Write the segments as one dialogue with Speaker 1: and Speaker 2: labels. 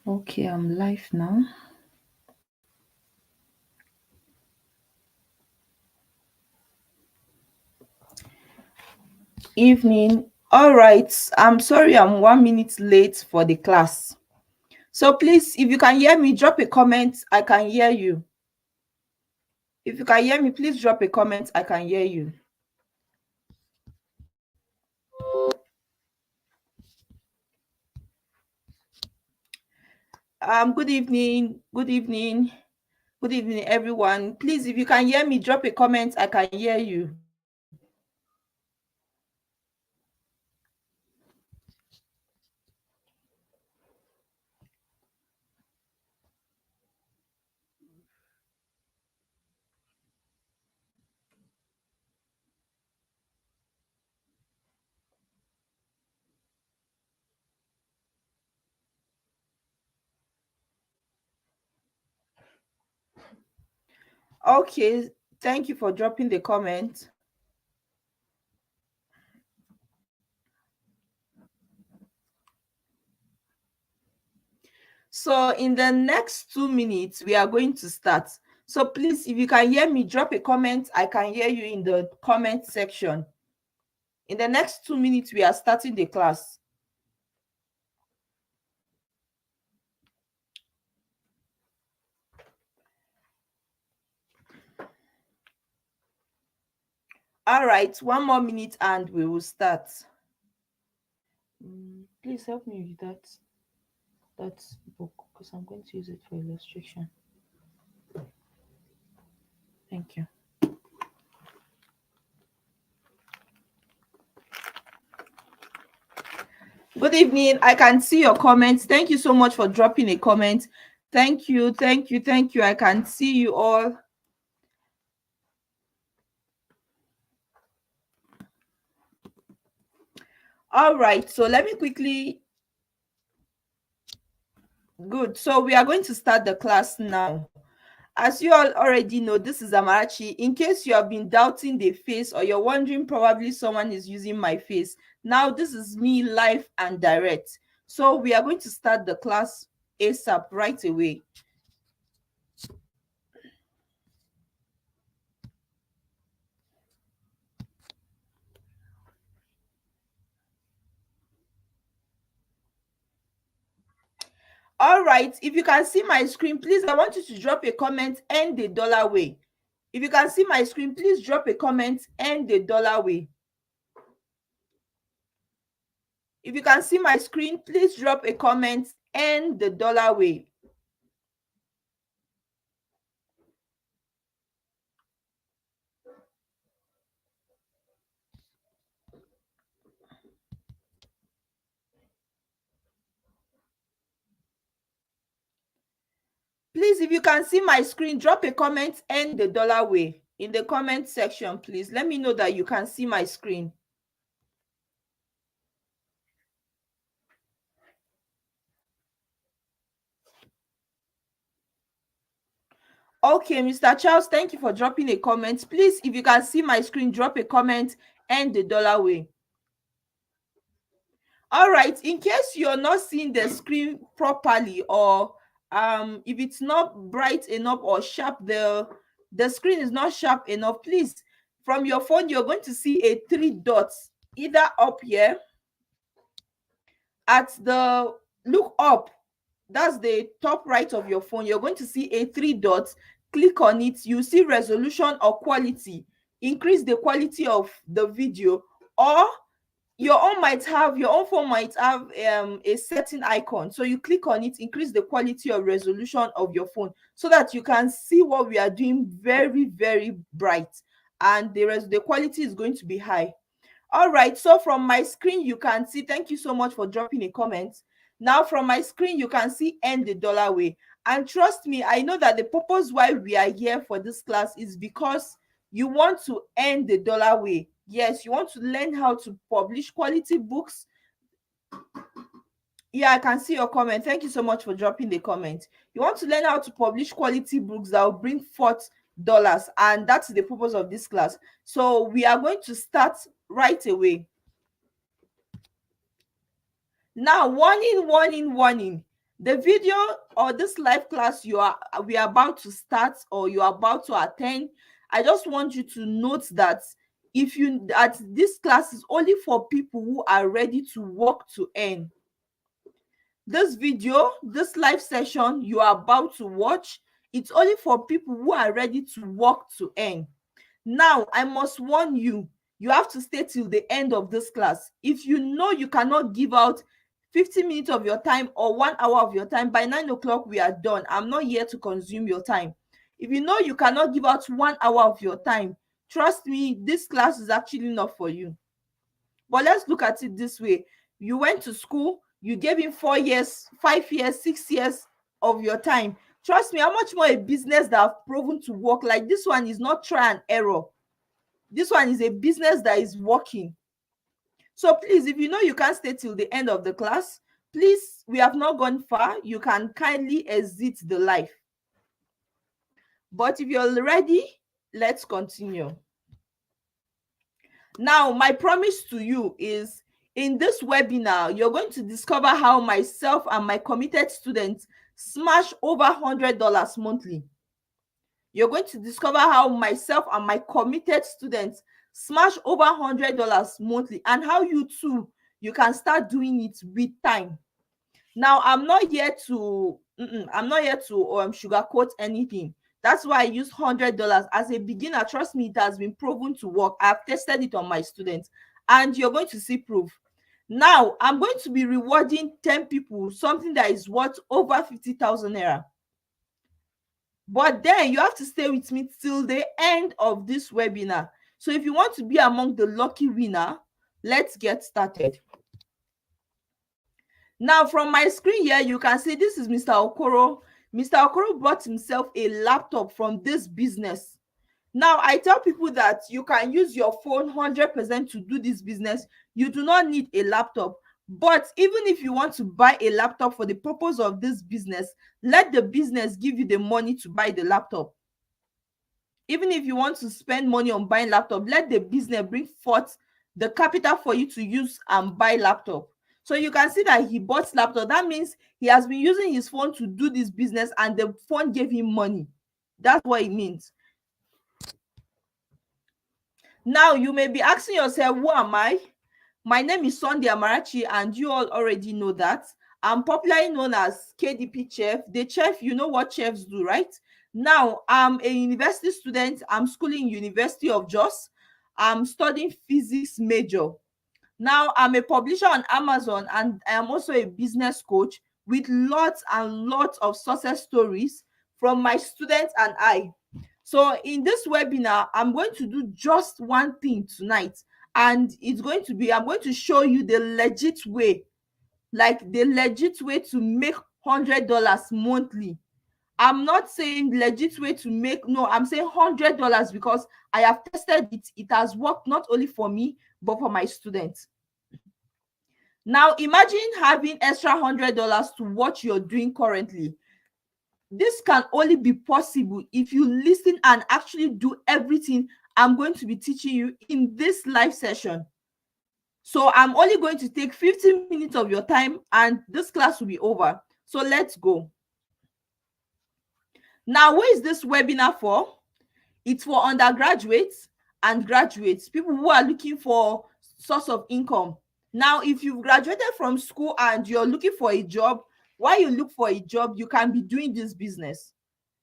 Speaker 1: Okay, I'm live now. Evening. All right. I'm sorry I'm 1 minute late for the class. So please, if you can hear me, drop a comment. I can hear you. If you can hear me, please drop a comment. I can hear you. Good evening. Good evening. Good evening, everyone. Please, if you can hear me, drop a comment. I can hear you. Okay. Thank you for dropping the comment. So in the next 2 minutes, we are going to start. So please, if you can hear me, drop a comment. I can hear you in the comment section. In the next 2 minutes, we are starting the class. All right, 1 more minute and we will start. Please help me with that book because I'm going to use it for illustration. Thank you. Good evening. I can see your comments. Thank you so much for dropping a comment. Thank you. I can see you all. All right, so let me quickly. Good. So we are going to start the class now. As you all already know, this is Amarachi. In case you have been doubting the face or you're wondering probably someone is using my face, now this is me live and direct. So we are going to start the class ASAP right away. All right, if you can see my screen, please, I want you to drop a comment and the dollar way. If you can see my screen, please drop a comment and the dollar way. If you can see my screen, please drop a comment and the dollar way. Please, if you can see my screen, drop a comment and the dollar way in the comment section, please. Let me know that you can see my screen. Okay, Mr. Charles, thank you for dropping a comment. Please, if you can see my screen, drop a comment and the dollar way. All right, in case you're not seeing the screen properly, or if it's not bright enough or sharp, the screen is not sharp enough, please, from your phone, you're going to see a 3 dots either up here at the look up. That's the top right of your phone. You're going to see a 3 dots. Click on it. You see resolution or quality. Increase the quality of the video, or your own phone might have a certain icon. So you click on it, increase the quality or resolution of your phone so that you can see what we are doing very, very bright, and the quality is going to be high. All right, so from my screen you can see, thank you so much for dropping a comment. Now from my screen you can see end the dollar way, and trust me, I know that the purpose why we are here for this class is because you want to end the dollar way. Yes, you want to learn how to publish quality books. Yeah, I can see your comment. Thank you so much for dropping the comment. You want to learn how to publish quality books that will bring forth dollars, and that's the purpose of this class. So we are going to start right away. Now, warning, warning, warning. The video or this live class we are about to start or you are about to attend, I just want you to note that this class is only for people who are ready to work to earn. This video, this live session you are about to watch, it's only for people who are ready to work to earn. Now, I must warn you, you have to stay till the end of this class. If you know you cannot give out 50 minutes of your time or 1 hour of your time, by 9 o'clock we are done. I'm not here to consume your time. If you know you cannot give out 1 hour of your time, trust me, this class is actually not for you. But let's look at it this way. You went to school, you gave him 4 years, 5 years, 6 years of your time. Trust me, how much more a business that have proven to work? Like this one is not try and error. This one is a business that is working. So please, if you know you can't stay till the end of the class, please, we have not gone far. You can kindly exit the live. But if you're ready, let's continue. Now, my promise to you is, in this webinar, you're going to discover how myself and my committed students smash over $100 monthly. You're going to discover how myself and my committed students smash over $100 monthly, and how you too, you can start doing it with time. Now, I'm not here to sugarcoat anything. That's why I use $100 as a beginner. Trust me, it has been proven to work. I've tested it on my students, and you're going to see proof. Now, I'm going to be rewarding 10 people something that is worth over 50,000 naira. But then you have to stay with me till the end of this webinar. So if you want to be among the lucky winner, let's get started. Now, from my screen here, you can see this is Mr. Okoro. Mr. Okoro bought himself a laptop from this business. Now, I tell people that you can use your phone 100% to do this business. You do not need a laptop. But even if you want to buy a laptop for the purpose of this business, let the business give you the money to buy the laptop. Even if you want to spend money on buying laptop, let the business bring forth the capital for you to use and buy laptop. So you can see that he bought laptop. That means he has been using his phone to do this business, and the phone gave him money. That's what it means. Now, you may be asking yourself, who am I? My name is Sunday Amarachi, and you all already know that. I'm popularly known as KDP Chef. The chef, you know what chefs do, right? Now, I'm a university student. I'm schooling University of Jos. I'm studying physics major. Now, I'm a publisher on Amazon, and I am also a business coach with lots and lots of success stories from my students and I. So in this webinar, I'm going to do just one thing tonight, and it's going to be, I'm going to show you the legit way, like the legit way to make $100 monthly. I'm not saying legit way to make, no, I'm saying $100 because I have tested it. It has worked not only for me, but for my students. Now, imagine having extra $100 to what you're doing currently. This can only be possible if you listen and actually do everything I'm going to be teaching you in this live session. So I'm only going to take 15 minutes of your time, and this class will be over. So let's go. Now, what is this webinar for? It's for undergraduates and graduates, people who are looking for source of income. Now, if you've graduated from school and you're looking for a job, while you look for a job, you can be doing this business.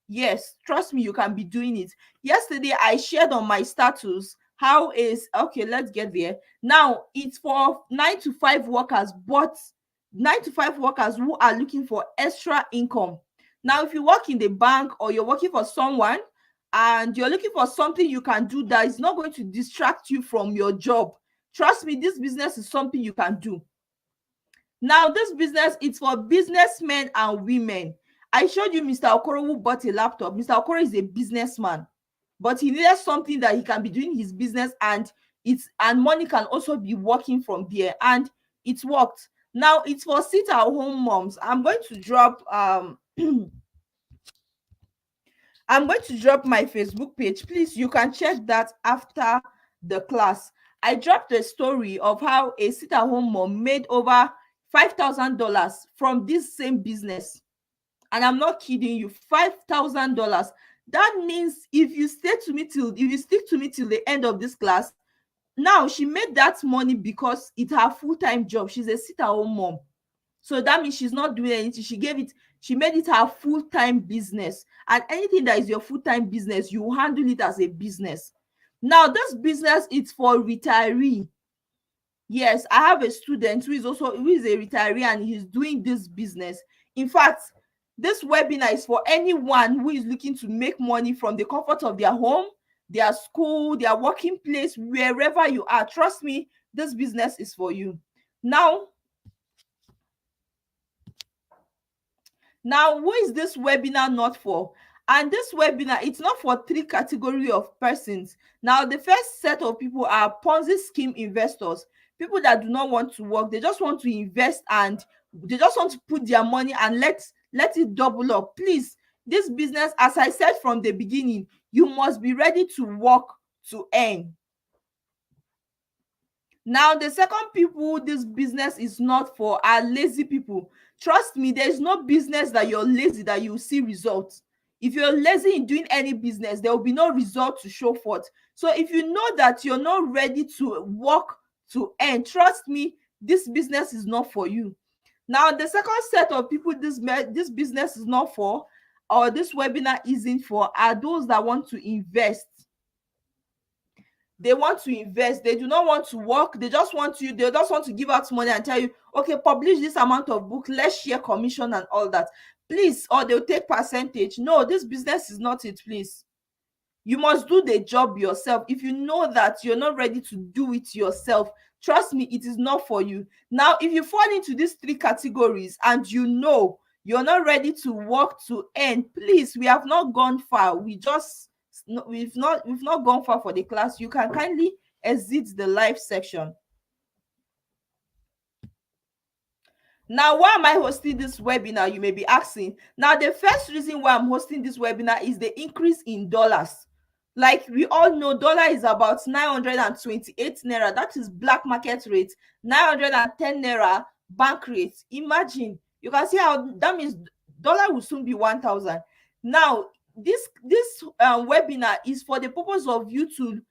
Speaker 1: Yes, trust me, you can be doing it. Yesterday, I shared on my status how is, okay, let's get there. Now, it's for 9 to 5 workers, but 9 to 5 workers who are looking for extra income. Now, if you work in the bank or you're working for someone and you're looking for something you can do that is not going to distract you from your job, trust me, this business is something you can do. Now, this business is for businessmen and women. I showed you Mr. Okoro who bought a laptop. Mr. Okoro is a businessman, but he needed something that he can be doing his business, and money can also be working from there, and it worked. Now, it's for sit-at-home moms. I'm going to drop I'm going to drop my Facebook page. Please, you can check that after the class. I dropped a story of how a sit-at-home mom made over $5,000 from this same business. And I'm not kidding you, $5,000. That means if you stick to me till the end of this class, now she made that money because it's her full-time job. She's a sit-at-home mom. So that means she's not doing anything. She made it her full-time business. And anything that is your full-time business, you handle it as a business. Now, this business is for retiree. Yes, I have a student who is a retiree, and he's doing this business. In fact, this webinar is for anyone who is looking to make money from the comfort of their home, their school, their working place, wherever you are. Trust me, this business is for you. Now, who is this webinar not for? And this webinar, it's not for 3 category of persons. Now, the first set of people are Ponzi scheme investors, people that do not want to work. They just want to invest, and they just want to put their money and let it double up. Please, this business, as I said from the beginning, you must be ready to work to earn. Now, the second people this business is not for are lazy people. Trust me, there is no business that you're lazy that you see results. If you're lazy in doing any business, there will be no result to show forth. So if you know that you're not ready to work to earn, trust me, this business is not for you. Now, the second set of people this business is not for, or this webinar isn't for, are those that want to invest. They want to invest. They do not want to work. They just want to give out money and tell you, okay, publish this amount of book, let's share commission and all that. Please, or they'll take percentage. No, this business is not it, please. You must do the job yourself. If you know that you're not ready to do it yourself, trust me, it is not for you. Now, if you fall into these 3 categories and you know you're not ready to work to earn, please, we have not gone far. We've not gone far for the class. You can kindly exit the live section. Now, why am I hosting this webinar? You may be asking. Now, the first reason why I'm hosting this webinar is the increase in dollars. Like we all know, dollar is about 928 naira. That is black market rate. 910 naira bank rate. Imagine, you can see how that means dollar will soon be 1,000. Now, this webinar is for the purpose of you to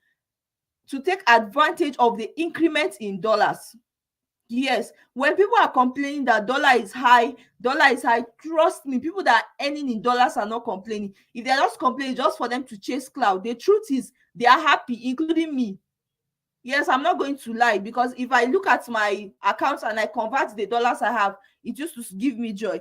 Speaker 1: take advantage of the increment in dollars. Yes, when people are complaining that dollar is high, trust me, people that are earning in dollars are not complaining. If they're just complaining just for them to chase cloud, the truth is they are happy, including me. Yes, I'm not going to lie, because if I look at my accounts and I convert the dollars I have, it used to give me joy.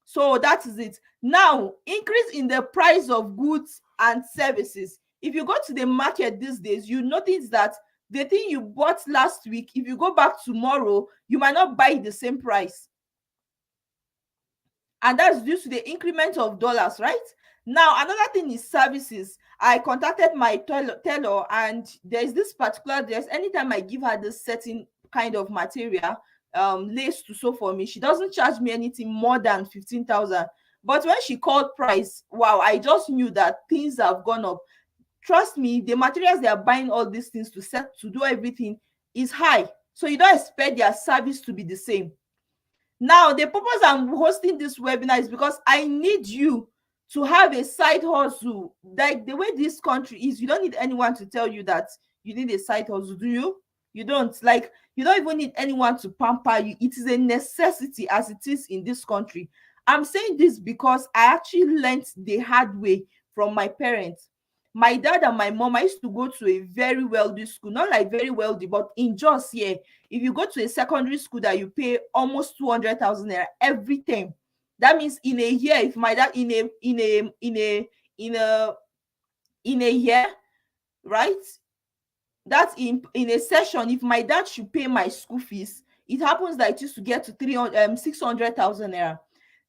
Speaker 1: So that is it. Now, increase in the price of goods and services. If you go to the market these days, you notice that the thing you bought last week, if you go back tomorrow, you might not buy the same price. And that's due to the increment of dollars, right? Now, another thing is services. I contacted my tailor, and there's this particular dress. Anytime I give her this certain kind of material, lace to sew for me, she doesn't charge me anything more than 15,000. But when she called price, wow, I just knew that things have gone up. Trust me, the materials they are buying all these things to do everything is high. So you don't expect their service to be the same. Now, the purpose I'm hosting this webinar is because I need you to have a side hustle. Like the way this country is, you don't need anyone to tell you that you need a side hustle, do you? You don't. Like, you don't even need anyone to pamper you. It is a necessity as it is in this country. I'm saying this because I actually learned the hard way from my parents. My dad and my mom, I used to go to a very wealthy school, not like very wealthy, but in Jos here, if you go to a secondary school that you pay almost 200,000 naira every term, that means in a year, if my dad in a year, right? That's in a session, if my dad should pay my school fees, it happens that it used to get to 600,000 naira.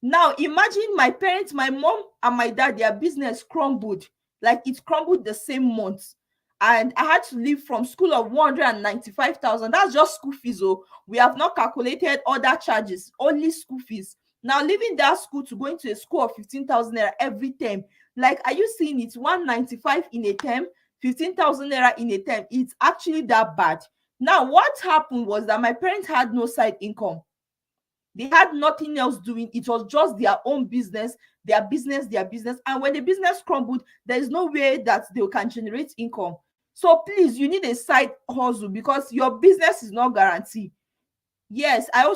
Speaker 1: Now imagine my parents, my mom and my dad, their business crumbled. Like it crumbled the same month. And I had to leave from school of 195,000. That's just school fees. Oh, we have not calculated other charges, only school fees. Now leaving that school to go into a school of 15,000 naira every term. Like, are you seeing it? 195 in a term, 15,000 naira in a term. It's actually that bad. Now, what happened was that my parents had no side income. They had nothing else doing. It was just their own business, their business, their business. And when the business crumbled, there is no way that they can generate income. So please, you need a side hustle because your business is not guaranteed. Yes, I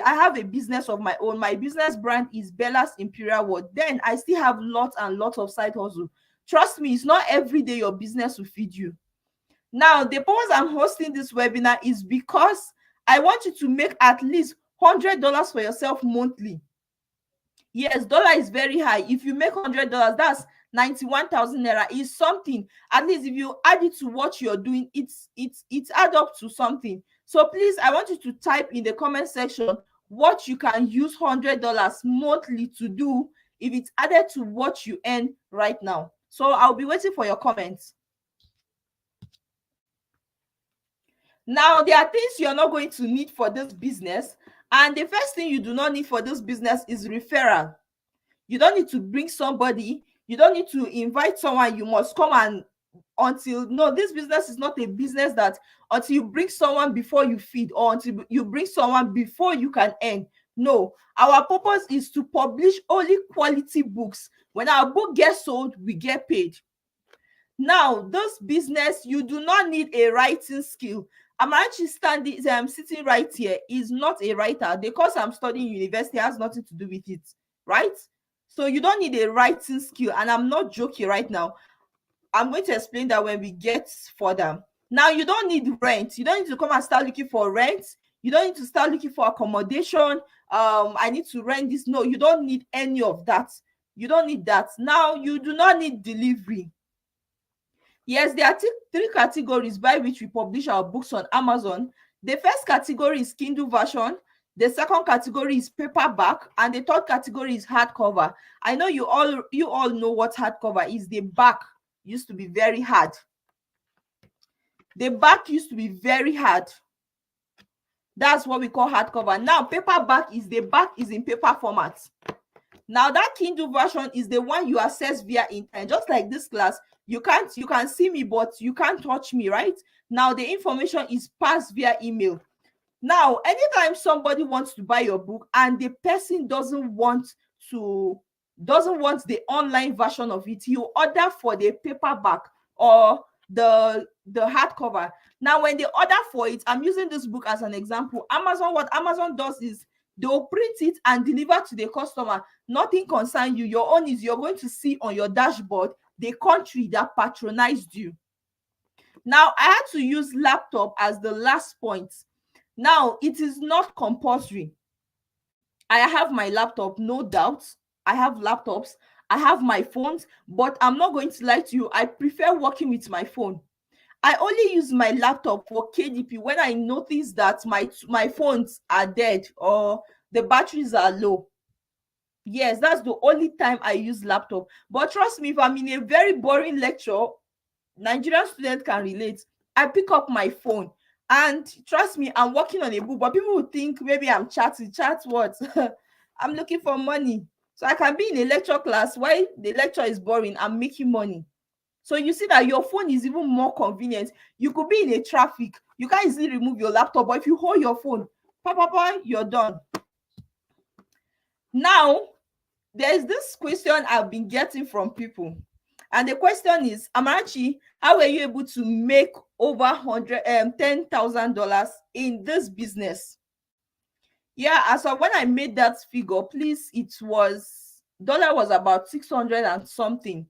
Speaker 1: have a business of my own. My business brand is Bella's Imperial World. Then I still have lots and lots of side hustle. Trust me, it's not every day your business will feed you. Now, the purpose I'm hosting this webinar is because I want you to make at least $100 for yourself monthly. Yes, dollar is very high. If you make $100, that's 91,000 naira. Is something. At least if you add it to what you're doing, it's add up to something. So please, I want you to type in the comment section what you can use $100 monthly to do if it's added to what you earn right now. So I'll be waiting for your comments. Now, there are things you're not going to need for this business. And the first thing you do not need for this business is referral. You don't need to bring somebody. You don't need to invite someone. You must come and no, this business is not a business that until you bring someone before you feed or until you bring someone before you can earn. No, our purpose is to publish only quality books. When our book gets sold, we get paid. Now, this business, you do not need a writing skill. I'm actually sitting right here is not a writer. The course I'm studying university has nothing to do with it, right? So you don't need a writing skill, and I'm not joking right now. I'm going to explain that when we get further. Now, you don't need rent. You don't need to come and start looking for rent. You don't need to start looking for accommodation. I need to rent this. No, you don't need any of that. You don't need that. Now, you do not need delivery. Yes, there are three categories by which we publish our books on Amazon. The first category is Kindle version. The second category is paperback, and the third category is hardcover. I know you all know what hardcover is. The back used to be very hard. The back used to be very hard. That's what we call hardcover. Now, paperback is the back is in paper format. Now, that Kindle version is the one you access via internet. Just like this class, you can see me, but you can't touch me, right? Now, the information is passed via email. Now, anytime somebody wants to buy your book and the person doesn't want the online version of it, you order for the paperback or the hardcover. Now, when they order for it, I'm using this book as an example. What Amazon does is they'll print it and deliver to the customer. Nothing concerns you. Your own is you're going to see on your dashboard the country that patronized you. Now, I had to use laptop as the last point. Now, it is not compulsory. I have my laptop, no doubt. I have laptops. I have my phones, but I'm not going to lie to you. I prefer working with my phone. I only use my laptop for KDP when I notice that my phones are dead or the batteries are low. Yes, that's the only time I use laptop. But trust me, if I'm in a very boring lecture, Nigerian students can relate. I pick up my phone and trust me, I'm working on a book, but people would think maybe I'm chatting. Chat what? I'm looking for money. So I can be in a lecture class while the lecture is boring. I'm making money. So you see that your phone is even more convenient. You could be in a traffic. You can't easily remove your laptop, but if you hold your phone, you're done. Now, there's this question I've been getting from people. And the question is, Amarachi, how were you able to make over $10,000 in this business? Yeah, as of when I made that figure, please, dollar was about 600 and something.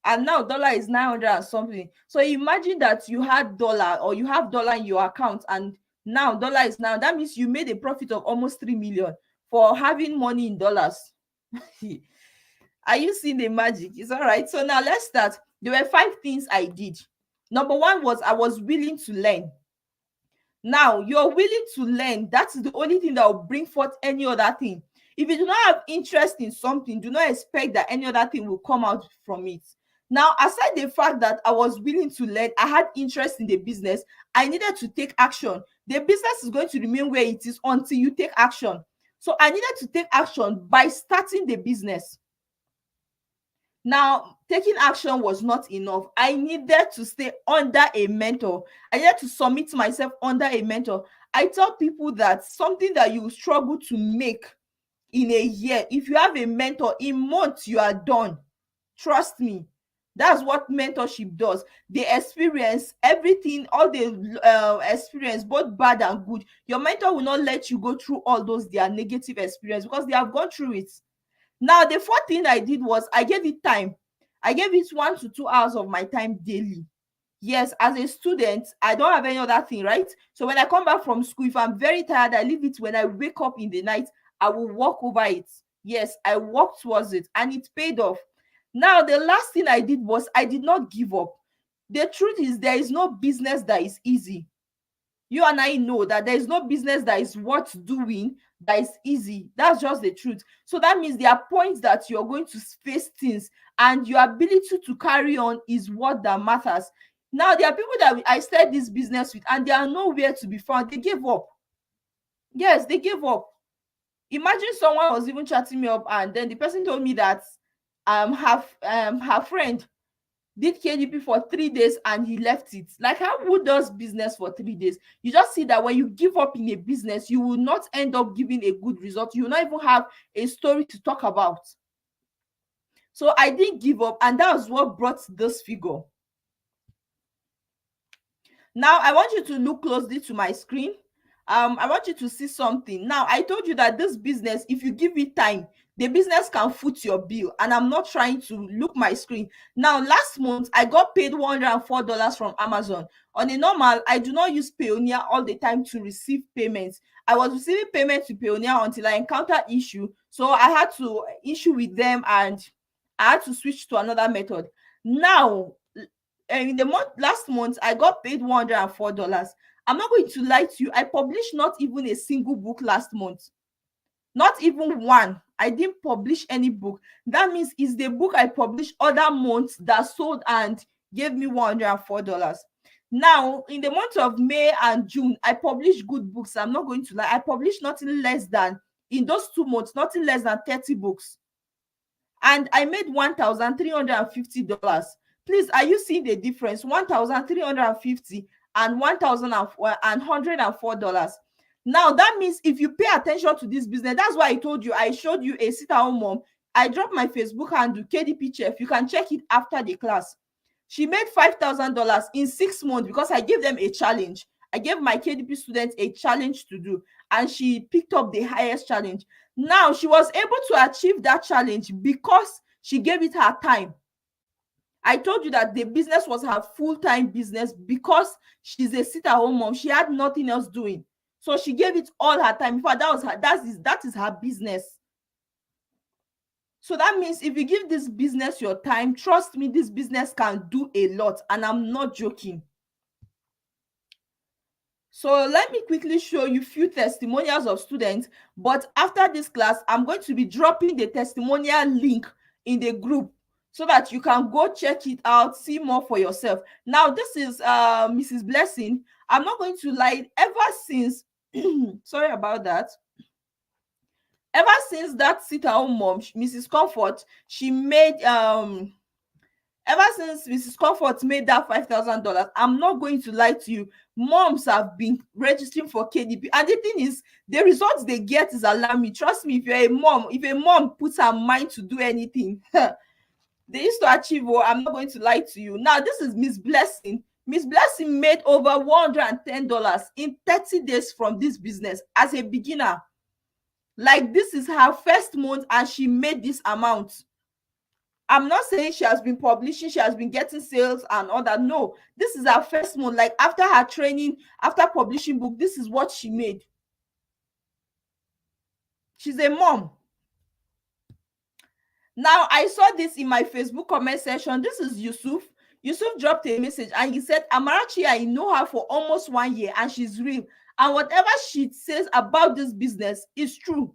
Speaker 1: And now dollar is 900 and something. So imagine that you had dollar or you have dollar in your account and now dollar is now. That means you made a profit of almost 3 million for having money in dollars. Are you seeing the magic? It's all right. So now let's start. There were 5 things I did. Number 1 was I was willing to learn. Now, you're willing to learn. That's the only thing that will bring forth any other thing. If you do not have interest in something, do not expect that any other thing will come out from it. Now, aside the fact that I was willing to learn, I had interest in the business, I needed to take action. The business is going to remain where it is until you take action. So I needed to take action by starting the business. Now, taking action was not enough. I needed to stay under a mentor. I needed to submit myself under a mentor. I tell people that something that you struggle to make in a year, if you have a mentor, in months you are done. Trust me. That's what mentorship does. They experience everything, all the experience, both bad and good. Your mentor will not let you go through all those their negative experience because they have gone through it. Now, the fourth thing I did was I gave it time. I gave it 1 to 2 hours of my time daily. Yes, as a student, I don't have any other thing, right? So when I come back from school, if I'm very tired, I leave it. When I wake up in the night, I will walk over it. Yes, I walked towards it and it paid off. Now, the last thing I did was I did not give up. The truth is, there is no business that is easy. You and I know that there is no business that is worth doing that is easy. That's just the truth. So that means there are points that you're going to face things, and your ability to carry on is what that matters. Now, there are people that I started this business with, and they are nowhere to be found. They gave up. Yes, they gave up. Imagine someone was even chatting me up, and then the person told me that her friend did KDP for 3 days and he left it. Like, who does business for 3 days? You just see that when you give up in a business, you will not end up giving a good result. You will not even have a story to talk about. So I didn't give up, and that was what brought this figure. Now I want you to look closely to my screen. I want you to see something. Now, I told you that this business, if you give it time, the business can foot your bill. And I'm not trying to look my screen. Now, last month, I got paid $104 from Amazon. On a normal, I do not use Payoneer all the time to receive payments. I was receiving payments to Payoneer until I encountered issue. So I had to issue with them and I had to switch to another method. Now, in the last month, I got paid $104. I'm not going to lie to you. I published not even a single book last month. Not even one. I didn't publish any book. That means it's the book I published other months that sold and gave me $104. Now, in the month of May and June, I published good books. I'm not going to lie. I published nothing less than, in those 2 months, nothing less than 30 books. And I made $1,350. Please, are you seeing the difference? 1,350 and $1,104. Now that means if you pay attention to this business, that's why I told you, I showed you a sit-at-home mom. I dropped my Facebook handle, KDP Chef. You can check it after the class. She made $5,000 in 6 months because I gave them a challenge. I gave my KDP students a challenge to do, and she picked up the highest challenge. Now, she was able to achieve that challenge because she gave it her time. I told you that the business was her full-time business because she's a sit-at-home mom. She had nothing else doing. So she gave it all her time. In fact, that is her business. So that means if you give this business your time, trust me, this business can do a lot. And I'm not joking. So let me quickly show you a few testimonials of students. But after this class, I'm going to be dropping the testimonial link in the group so that you can go check it out, see more for yourself. Now, this is Mrs. Blessing. I'm not going to lie, ever since, sorry about that. Ever since that sit-at-home mom, Mrs. Comfort, she made ever since Mrs. Comfort made that $5,000, I'm not going to lie to you, moms have been registering for KDP. And the thing is, the results they get is alarming. Trust me, if a mom puts her mind to do anything, they used to achieve. Oh, I'm not going to lie to you. Now, this is Miss Blessing. Miss Blessing made over $110 in 30 days from this business as a beginner. Like, this is her first month and she made this amount. I'm not saying she has been publishing, she has been getting sales and all that. No, this is her first month. Like, after her training, after publishing book, this is what she made. She's a mom. Now, I saw this in my Facebook comment section. This is Yusuf. Yusuf dropped a message and he said, Amarachi, I know her for almost 1 year and she's real. And whatever she says about this business is true.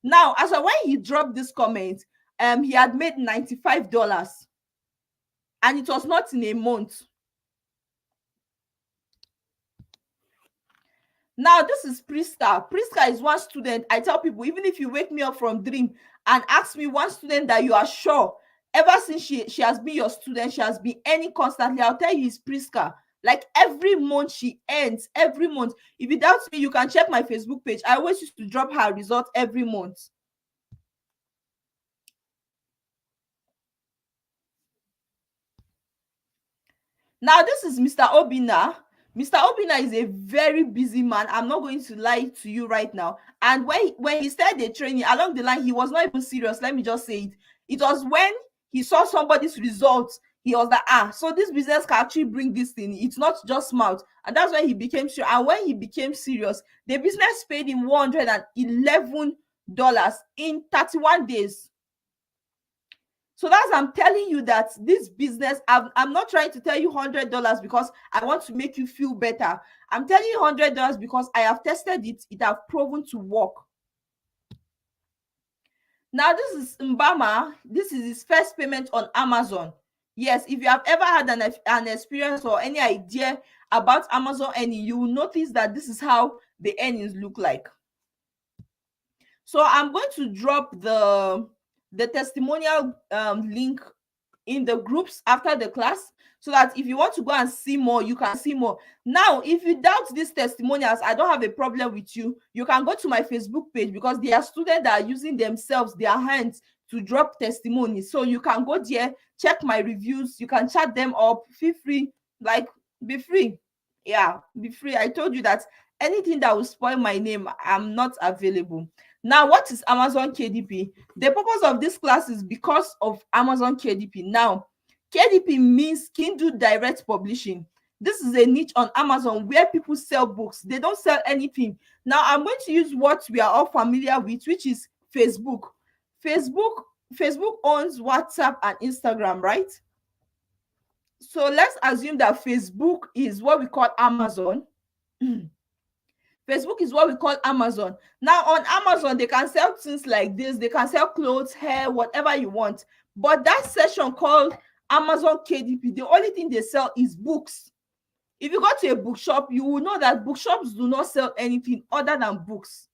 Speaker 1: Now, as when he dropped this comment, he had made $95 and it was not in a month. Now, this is Priska. Priska is one student. I tell people, even if you wake me up from dream and ask me one student that you are sure Ever since she has been your student, she has been earning constantly. I'll tell you, it's Priska. Like every month she earns, every month. If you doubt me, you can check my Facebook page. I always used to drop her results every month. Now, this is Mr. Obina. Mr. Obina is a very busy man. I'm not going to lie to you right now. And when he started the training, along the line, he was not even serious. Let me just say it. It was when he saw somebody's results, he was like, so this business can actually bring this thing. It's not just smart. And that's when he became serious. And when he became serious, the business paid him $111 in 31 days. So that's, I'm telling you that this business, I'm not trying to tell you $100 because I want to make you feel better. I'm telling you $100 because I have tested it. It have proven to work. Now, this is Mbama. This is his first payment on Amazon. Yes, if you have ever had an experience or any idea about Amazon earning, you will notice that this is how the earnings look like. So I'm going to drop the testimonial link in the groups after the class, so that if you want to go and see more, you can see more. Now, if you doubt these testimonials, I don't have a problem with you. You can go to my Facebook page, because there are students that are using themselves, their hands, to drop testimonies. So you can go there, check my reviews, you can chat them up. Feel free, like, be free. Yeah, be free. I told you that anything that will spoil my name, I'm not available. Now, what is Amazon KDP? The purpose of this class is because of Amazon KDP. Now, KDP means Kindle Direct Publishing. This is a niche on Amazon where people sell books. They don't sell anything. Now, I'm going to use what we are all familiar with, which is Facebook. Facebook owns WhatsApp and Instagram, right? So let's assume that Facebook is what we call Amazon. Facebook is what we call Amazon. Now, on Amazon, they can sell things like this. They can sell clothes, hair, whatever you want. But that section called Amazon KDP, the only thing they sell is books. If you go to a bookshop, you will know that bookshops do not sell anything other than books.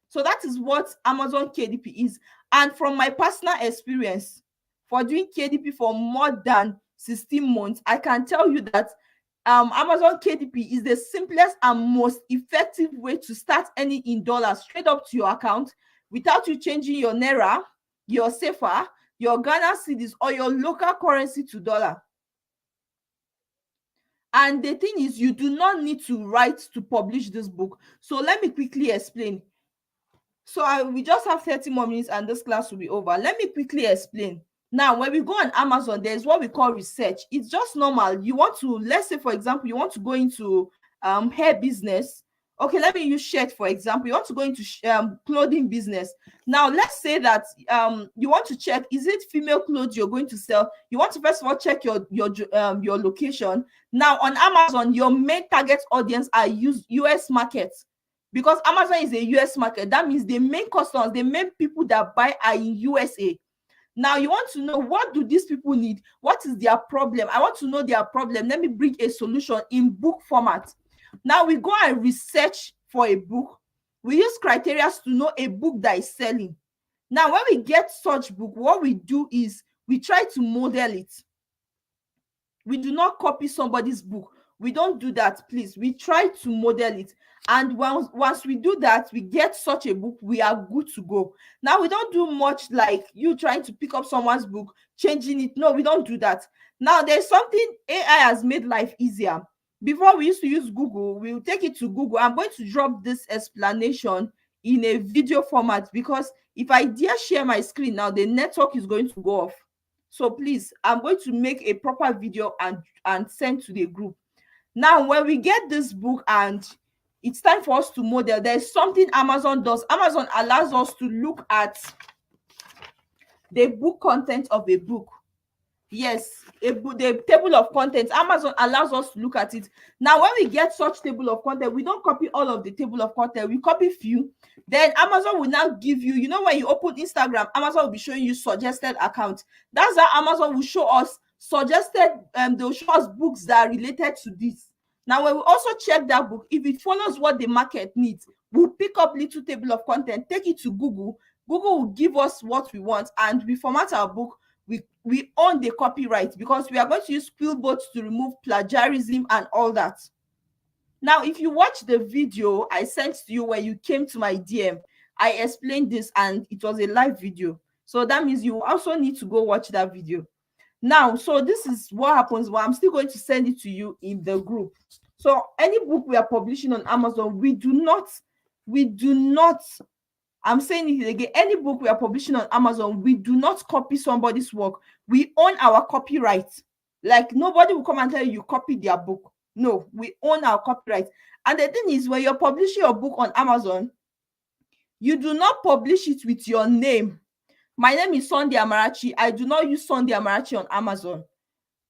Speaker 1: So that is what Amazon KDP is. And from my personal experience, for doing KDP for more than 16 months, I can tell you that Amazon KDP is the simplest and most effective way to start earning in dollars straight up to your account without you changing your Naira, your SEFA, your Ghana cedis, or your local currency to dollar. And the thing is, you do not need to write to publish this book. So let me quickly explain. So we just have 30 more minutes and this class will be over. Let me quickly explain. Now, when we go on Amazon, there's what we call research. It's just normal. You want to, let's say, for example, you want to go into hair business. Okay, let me use shirt, for example. You want to go into clothing business. Now, let's say that you want to check, is it female clothes you're going to sell? You want to first of all check your location. Now, on Amazon, your main target audience are US markets. Because Amazon is a US market, that means the main customers, the main people that buy are in USA. Now, you want to know, what do these people need? What is their problem? I want to know their problem. Let me bring a solution in book format. Now, we go and research for a book. We use criteria to know a book that is selling. Now, when we get such book, what we do is we try to model it. We do not copy somebody's book. We don't do that, please. We try to model it. And once we do that, we get such a book, we are good to go. Now, we don't do much like you trying to pick up someone's book, changing it. No, we don't do that. Now, there's something AI has made life easier. Before, we used to use Google. We will take it to Google. I'm going to drop this explanation in a video format, because if I dare share my screen now, the network is going to go off. So please, I'm going to make a proper video and send to the group. Now, when we get this book and it's time for us to model, there's something Amazon does. Amazon allows us to look at the book content of a book. Yes, the table of contents. Amazon allows us to look at it. Now, when we get such table of content, we don't copy all of the table of content. We copy few. Then Amazon will now give you, when you open Instagram, Amazon will be showing you suggested accounts. That's how Amazon will show us suggested, they'll show us books that are related to this. Now, when we also check that book, if it follows what the market needs, we'll pick up little table of content, take it to Google. Google will give us what we want, and we format our book. We we own the copyright, because we are going to use Quillbot to remove plagiarism and all that. Now, if you watch the video I sent to you when you came to my DM, I explained this and it was a live video. So that means you also need to go watch that video. Now, so this is what happens, but I'm still going to send it to you in the group. So any book we are publishing on Amazon, we do not, I'm saying it again, any book we are publishing on Amazon, we do not copy somebody's work. We own our copyright. Like, nobody will come and tell you copied their book. No, we own our copyright. And the thing is, when you're publishing your book on Amazon, you do not publish it with your name. My name is Sunday Amarachi. I do not use Sunday Amarachi on Amazon.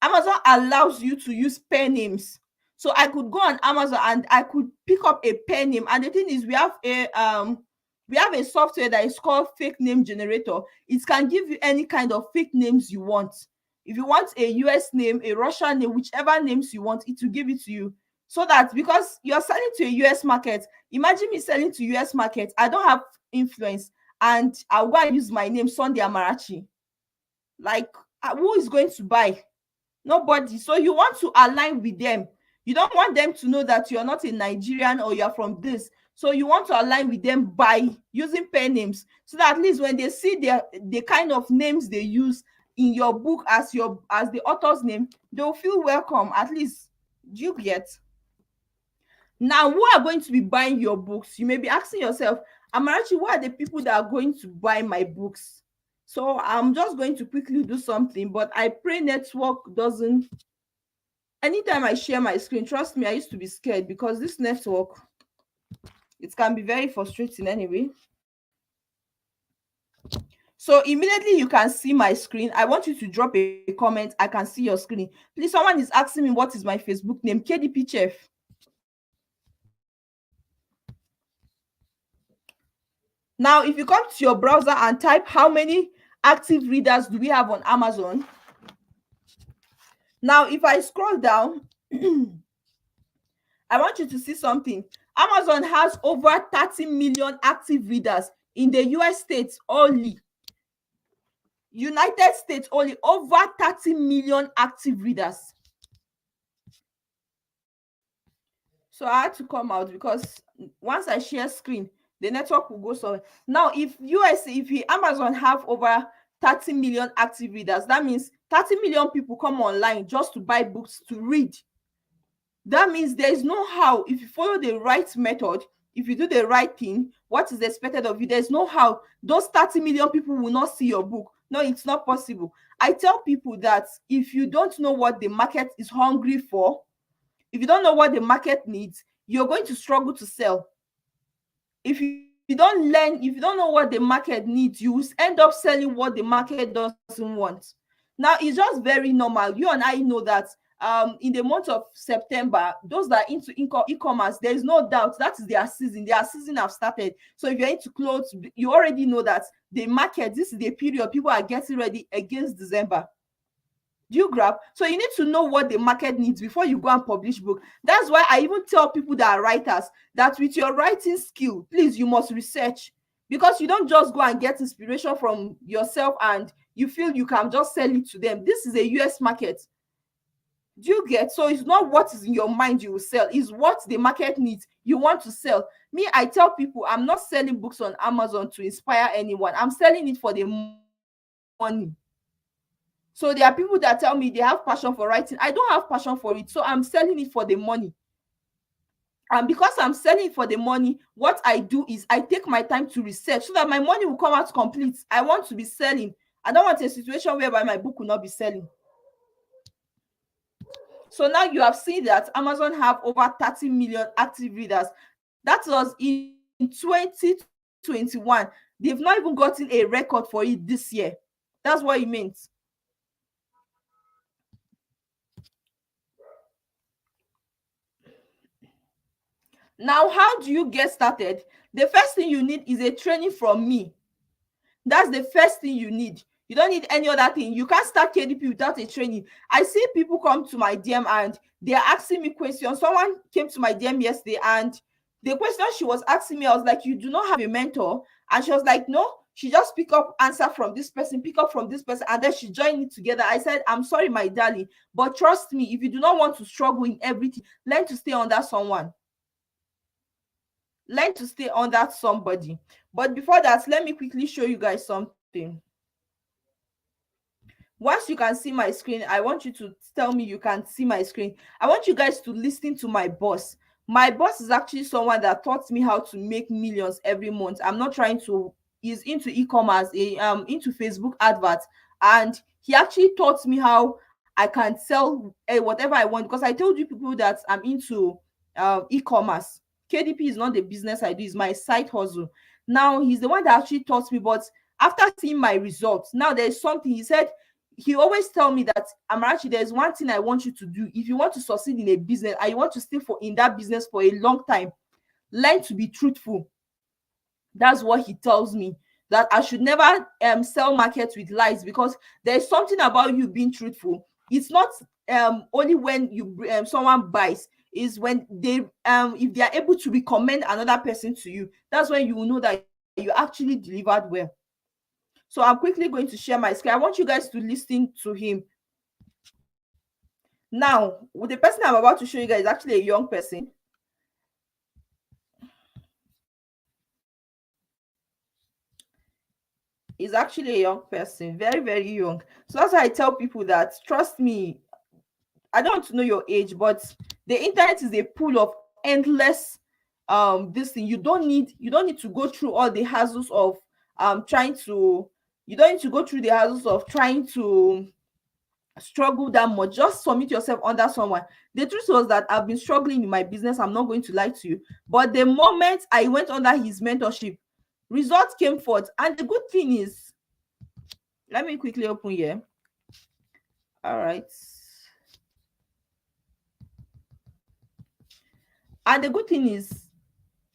Speaker 1: Amazon allows you to use pen names. So I could go on Amazon and I could pick up a pen name. And the thing is, we have a software that is called Fake Name Generator. It can give you any kind of fake names you want. If you want a US name, a Russian name, whichever names you want, it will give it to you. So that, because you're selling to a US market, imagine me selling to US market, I don't have influence, and I'll go and use my name, Sunday Amarachi. Like, who is going to buy? Nobody. So you want to align with them. You don't want them to know that you're not a Nigerian or you're from this. So you want to align with them by using pen names, so that at least when they see the kind of names they use in your book as the author's name, they'll feel welcome. At least, do you get? Now, who are going to be buying your books? You may be asking yourself, Amarachi, who are the people that are going to buy my books? So I'm just going to quickly do something, but I pray network doesn't. Anytime I share my screen, trust me, I used to be scared, because this network, it can be very frustrating anyway. So immediately you can see my screen. I want you to drop a comment. I can see your screen. Please, someone is asking me what is my Facebook name. KDP Chef. Now, if you come to your browser and type how many active readers do we have on Amazon. Now, if I scroll down, I want you to see something. Amazon has over 30 million active readers in the US states only. United States only, over 30 million active readers. So I had to come out, because once I share screen, the network will go somewhere. Now, if Amazon have over 30 million active readers, that means 30 million people come online just to buy books to read. That means there is no how. If you follow the right method, if you do the right thing, what is expected of you, there's no how those 30 million people will not see your book. No, it's not possible. I tell people that if you don't know what the market is hungry for, if you don't know what the market needs, you're going to struggle to sell. If you don't learn, if you don't know what the market needs, you will end up selling what the market doesn't want. Now, it's just very normal. You and I know that in the month of September, those that are into e-commerce, there is no doubt that is their season. Their season have started. So if you're into clothes, you already know that the market, this is the period people are getting ready against December. Do you grab? So you need to know what the market needs before you go and publish book. That's why I even tell people that are writers that with your writing skill, please, you must research, because you don't just go and get inspiration from yourself and you feel you can just sell it to them. This is a US market. Do you get? So it's not what is in your mind you will sell, it's what the market needs you want to sell. Me, I tell people I'm not selling books on Amazon to inspire anyone. I'm selling it for the money. So there are people that tell me they have passion for writing. I don't have passion for it, so I'm selling it for the money. And because I'm selling it for the money, what I do is I take my time to research so that my money will come out complete. I want to be selling. I don't want a situation whereby my book will not be selling. So now you have seen that Amazon have over 30 million active readers. That was in 2021. They've not even gotten a record for it this year. That's what it means. Now, how do you get started? The first thing you need is a training from me. That's the first thing you need. You don't need any other thing. You can't start KDP without a training. I see people come to my DM and they're asking me questions. Someone came to my DM yesterday and the question she was asking me, I was like, you do not have a mentor? And she was like, no, She just pick up answer from this person, pick up from this person, and then she joined it together. I said, I'm sorry, my darling, but trust me, if you do not want to struggle in everything, learn to stay under someone. Learn to stay under somebody. But before that, let me quickly show you guys something. Once you can see my screen, I want you to tell me you can see my screen. I want you guys to listen to my boss. My boss is actually someone that taught me how to make millions every month. I'm not trying to, he's into e-commerce, into Facebook adverts, and he actually taught me how I can sell whatever I want, because I told you people that I'm into e-commerce. KDP is not the business I do, it's my side hustle. Now he's the one that actually taught me, but after seeing my results, now there's something he said. He always tell me that, Amarachi, there's one thing I want you to do. If you want to succeed in a business and you want to stay in that business for a long time, learn to be truthful. That's what he tells me, that I should never sell markets with lies, because there's something about you being truthful. It's not only when you someone buys, is when they if they are able to recommend another person to you, that's when you will know that you actually delivered well. So I'm quickly going to share my screen. I want you guys to listen to him. Now, with the person I'm about to show you guys is actually a young person. He's actually a young person, very, very young. So that's why I tell people that, trust me, I don't want to know your age, but the internet is a pool of endless this thing. You don't need to go through all the hassles of trying to you don't need to go through the hassles of trying to struggle that much. Just submit yourself under someone. The truth was that I've been struggling in my business, I'm not going to lie to you, but the moment I went under his mentorship, results came forth. And the good thing is, let me quickly open here. All right. And the good thing is,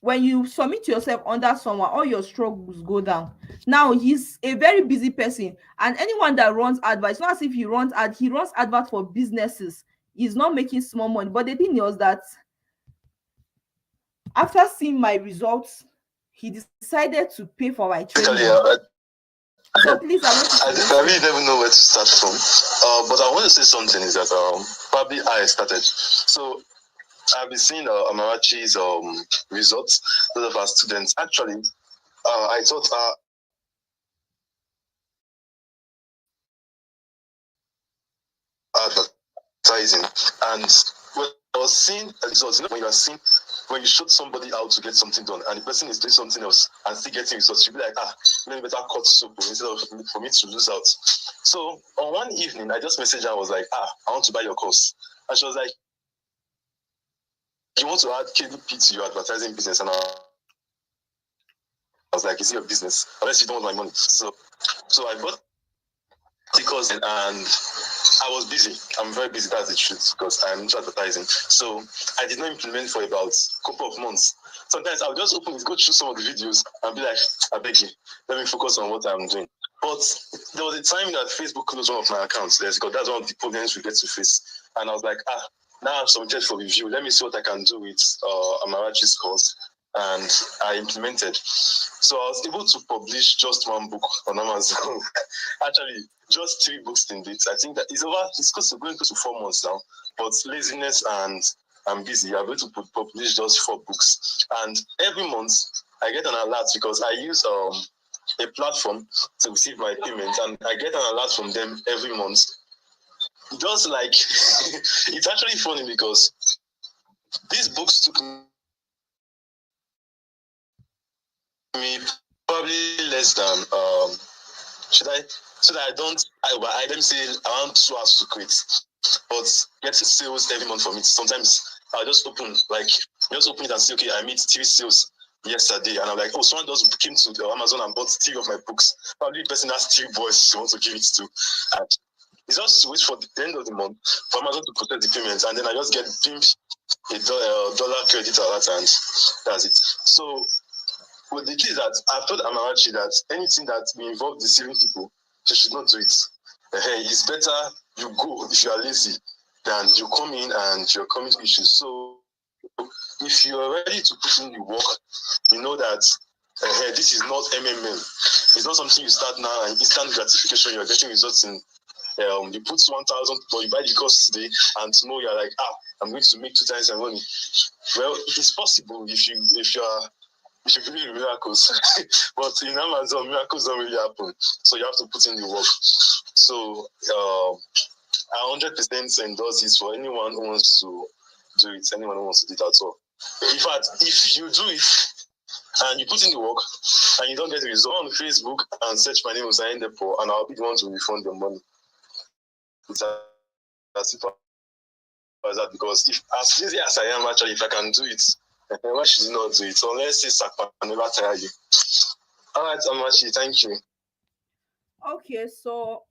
Speaker 1: when you submit yourself under someone, all your struggles go down. Now he's a very busy person, and anyone that runs adverts, not as if he runs advert for businesses. He's not making small money. But the thing was that after seeing my results, he decided to pay for my training. So please,
Speaker 2: I really never know where to start from. But I want to say something is that probably I started. So I've been seeing Amarachi's results, those of our students. Actually, I thought advertising, and when I was seeing results, when you are seeing, when you showed somebody how to get something done, and the person is doing something else and still getting results, you'll be like, let me better cut soup instead of for me to lose out. So on one evening, I just messaged her. I was like, I want to buy your course, and she was like, you want to add KDP to your advertising business? And I was like, is it your business? Unless you don't want my money. So I bought the course, and I was busy. I'm very busy, that's the truth, because I'm into advertising. So I did not implement for about a couple of months. Sometimes I'll just open it, go through some of the videos, and be like, I beg you, let me focus on what I'm doing. But there was a time that Facebook closed one of my accounts, because that's one of the problems we get to face. And I was like, now I'm submitted for review. Let me see what I can do with Amarachi's course. And I implemented. So I was able to publish just one book on Amazon. Actually, just 3 books in it. I think that it's going close to 4 months now. But laziness and I'm busy, I'm able to publish just 4 books. And every month I get an alert, because I use a platform to receive my payment, and I get an alert from them every month. Just like it's actually funny, because these books took me probably less than so that let me say around 2 hours to create. But getting sales every month from it, sometimes I'll just open it and say, okay, I made 3 sales yesterday, and I'm like, someone just came to Amazon and bought 3 of my books. Probably the person has 3 boys she wants to give it to. And it's just to wait for the end of the month for Amazon to process the payment, and then I just get a dollar credit alert, and that's it. So well, the key is that I've told Amarachi that anything that will involve deceiving people, she should not do it. It's better you go if you are lazy than you come in and you're coming to issues. So if you're ready to put in the work, you know that This is not MMM. It's not something you start now and instant gratification. You're getting results in. You put 1,000, but you buy the course today, and tomorrow you're like, I'm going to make 2 times my money. Well, it is possible if you believe in miracles, but in Amazon, miracles don't really happen. So you have to put in the work. So I 100% endorse this for anyone who wants to do it. Anyone who wants to do it at all. In fact, if you do it and you put in the work and you don't get the result, on Facebook and search my name Usain Depo, and I'll be the one to refund the money. It's as simple as that, because if as lazy as I am, actually, if I can do it, why should you not do it? So let's say Sakpa never tire you. All right, Amachi, thank you.
Speaker 1: Okay, so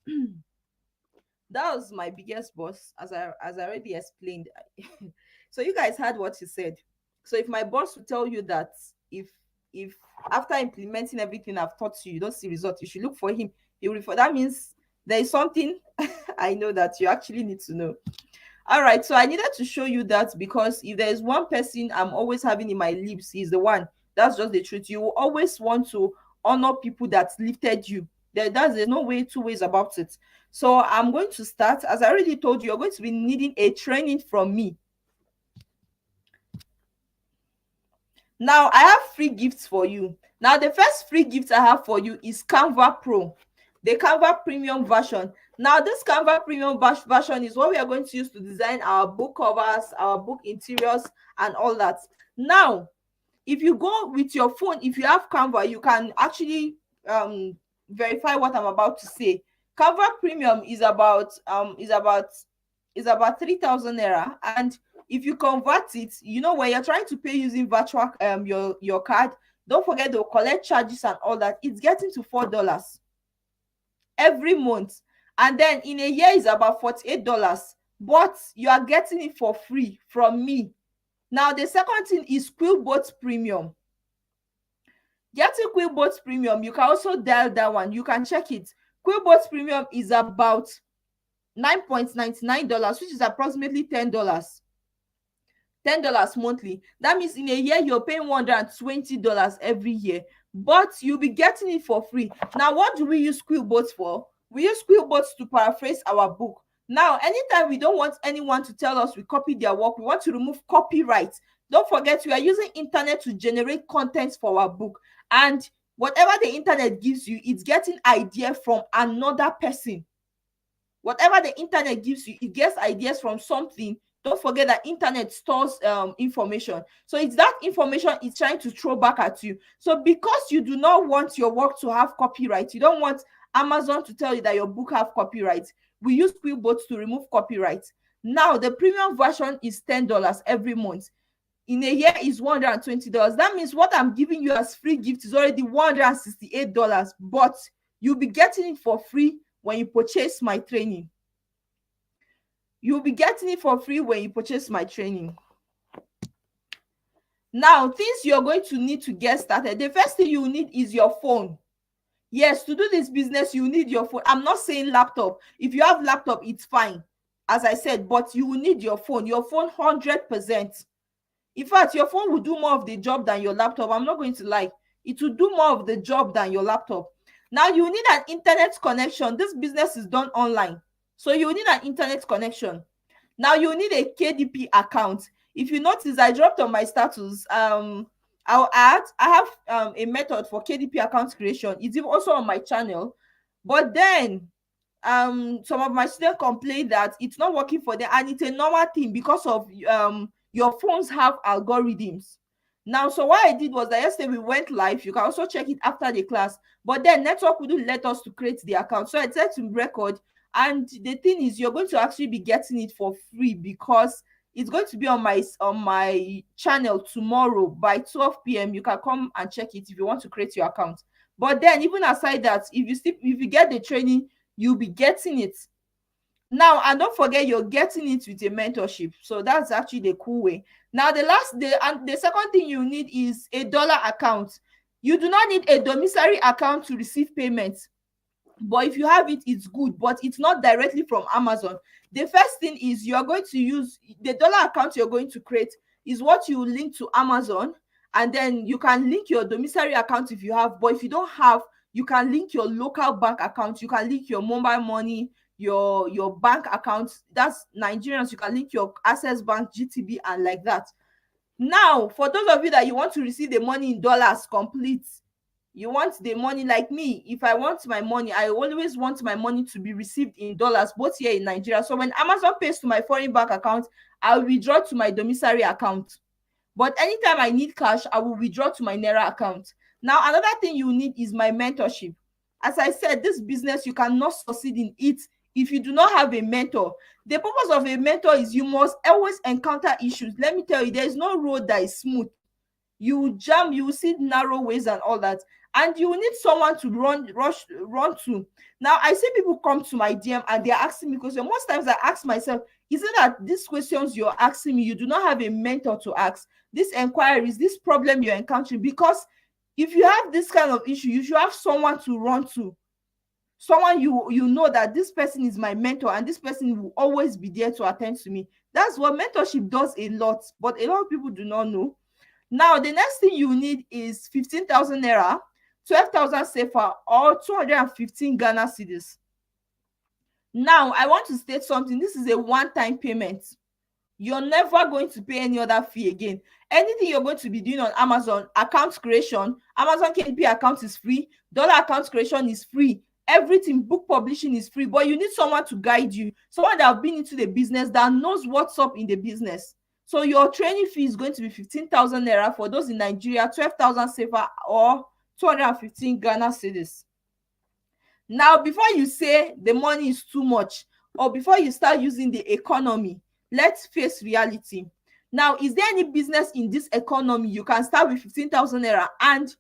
Speaker 1: that was my biggest boss, as I already explained. So you guys heard what he said. So if my boss would tell you that if after implementing everything I've taught you, you don't see results, you should look for him. He will refer. That means there is something I know that you actually need to know. All right, so I needed to show you that, because if there is one person I'm always having in my lips, he's the one. That's just the truth. You will always want to honor people that lifted you. There's no way, two ways about it. So I'm going to start. As I already told you, you're going to be needing a training from me. Now, I have free gifts for you. Now, the first free gift I have for you is Canva Pro, the Canva Premium version. Now, this Canva Premium version is what we are going to use to design our book covers, our book interiors, and all that. Now, if you go with your phone, if you have Canva, you can actually verify what I'm about to say. Canva Premium is about 3,000 naira, and if you convert it, you know, when you're trying to pay using virtual your card, don't forget they'll collect charges and all that. It's getting to $4 every month, and then in a year is about $48, but you are getting it for free from me. Now, the second thing is Quillbot Premium. Getting Quillbot Premium, you can also dial that one. You can check it. Quillbot Premium is about $9.99, which is approximately $10. $10 monthly. That means in a year you're paying $120 every year, but you'll be getting it for free. Now, what do we use Quillbot for? We use Quillbot to paraphrase our book. Now, anytime we don't want anyone to tell us we copied their work, we want to remove copyright. Don't forget, we are using internet to generate content for our book, and whatever the internet gives you, it's getting idea from another person. Whatever the internet gives you, it gets ideas from something. Don't forget that internet stores information. So it's that information it's trying to throw back at you. So because you do not want your work to have copyright, you don't want Amazon to tell you that your book have copyright, we use Quillbot to remove copyright. Now, the premium version is $10 every month. In a year is $120. That means what I'm giving you as free gift is already $168, but you'll be getting it for free when you purchase my training. You'll be getting it for free when you purchase my training. Now, things you're going to need to get started. The first thing you need is your phone. Yes, to do this business, you need your phone. I'm not saying laptop. If you have laptop, it's fine, as I said, but you will need your phone. Your phone, 100%. In fact, your phone will do more of the job than your laptop. I'm not going to lie. It will do more of the job than your laptop. Now, you need an internet connection. This business is done online, so you need an internet connection. Now, you need a KDP account. If you notice, I dropped on my status. I'll add. I have a method for KDP account creation. It's also on my channel, but then some of my students complain that it's not working for them, and it's a normal thing because of your phones have algorithms. Now, so what I did was that yesterday we went live. You can also check it after the class, but then network wouldn't let us to create the account, so I tried to record. And the thing is, you're going to actually be getting it for free because it's going to be on my channel tomorrow by 12 p.m. You can come and check it if you want to create your account. But then, even aside that, if you get the training, you'll be getting it. Now, and don't forget, you're getting it with a mentorship. So that's actually the cool way. Now, the second thing you need is a dollar account. You do not need a domiciliary account to receive payments, but if you have it, it's good, but it's not directly from Amazon. The first thing is you're going to use the dollar account. You're going to create is what you link to Amazon, And then you can link your domiciliary account if you have, but if you don't have, you can link your local bank account. You can link your mobile money, your bank account. That's Nigerians. You can link your Access Bank, GTB, and like that. Now, for those of you that you want to receive the money in dollars complete, you want the money like me. If I want my money, I always want my money to be received in dollars, both here in Nigeria. So when Amazon pays to my foreign bank account, I'll withdraw to my domiciliary account. But anytime I need cash, I will withdraw to my Naira account. Now, another thing you need is my mentorship. As I said, this business, you cannot succeed in it if you do not have a mentor. The purpose of a mentor is you must always encounter issues. Let me tell you, there is no road that is smooth. You will jam, you will see narrow ways and all that, and you will need someone to run to. Now, I see people come to my DM and they're asking me questions. Most times I ask myself, is it that these questions you're asking me, you do not have a mentor to ask? These inquiries, this problem you're encountering, because if you have this kind of issue, you should have someone to run to. Someone you know that this person is my mentor and this person will always be there to attend to me. That's what mentorship does a lot, but a lot of people do not know. Now, the next thing you need is 15,000 Naira, 12,000 CFA, or 215 Ghana cedis. Now, I want to state something. This is a one-time payment. You're never going to pay any other fee again. Anything you're going to be doing on Amazon, account creation, Amazon KDP account is free, dollar account creation is free, everything, book publishing is free, but you need someone to guide you, someone that has been into the business, that knows what's up in the business. So your training fee is going to be 15,000 Naira for those in Nigeria, 12,000 CFA, or 215 Ghana cedis. Now, before you say the money is too much, or before you start using the economy, let's face reality. Now, is there any business in this economy you can start with 15,000 Naira and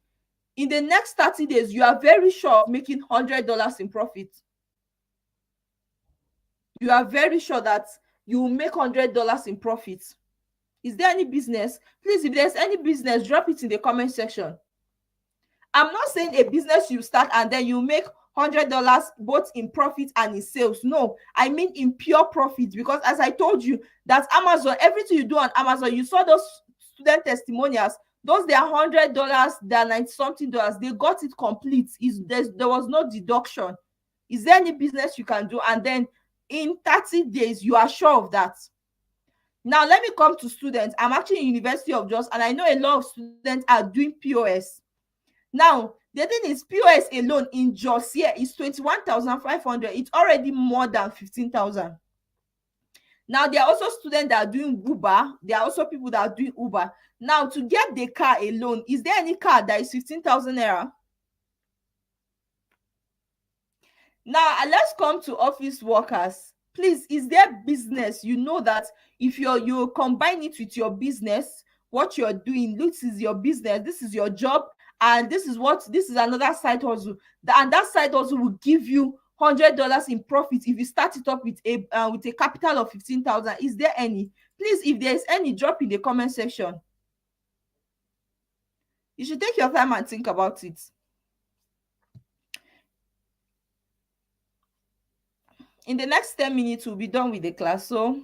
Speaker 1: in the next 30 days, you are very sure of making $100 in profit? You are very sure that you will make $100 in profit. Is there any business? Please, if there's any business, drop it in the comment section. I'm not saying a business you start and then you make $100 both in profit and in sales. No, I mean in pure profit, because as I told you, that Amazon, everything you do on Amazon, you saw those student testimonials, those they are $100, they're 90 something dollars, they got it complete. There was no deduction. Is there any business you can do and then in 30 days you are sure of that? Now, let me come to students. I'm actually in University of Jos, and I know a lot of students are doing POS. Now, the thing is, POS alone in Jos here is 21,500. It's already more than 15,000. Now, there are also students that are doing Uber. There are also people that are doing Uber. Now, to get the car alone, is there any car that is 15,000 Naira? Now, let's come to office workers. Please, is there business you know that if you combine it with your business, what you're doing, this is your business, this is your job, and this is another side hustle, and that side hustle will give you $100 in profit if you start it up with a capital of 15,000. Is there any? Please, if there is any, drop in the comment section. You should take your time and think about it. In the next 10 minutes, we'll be done with the class. So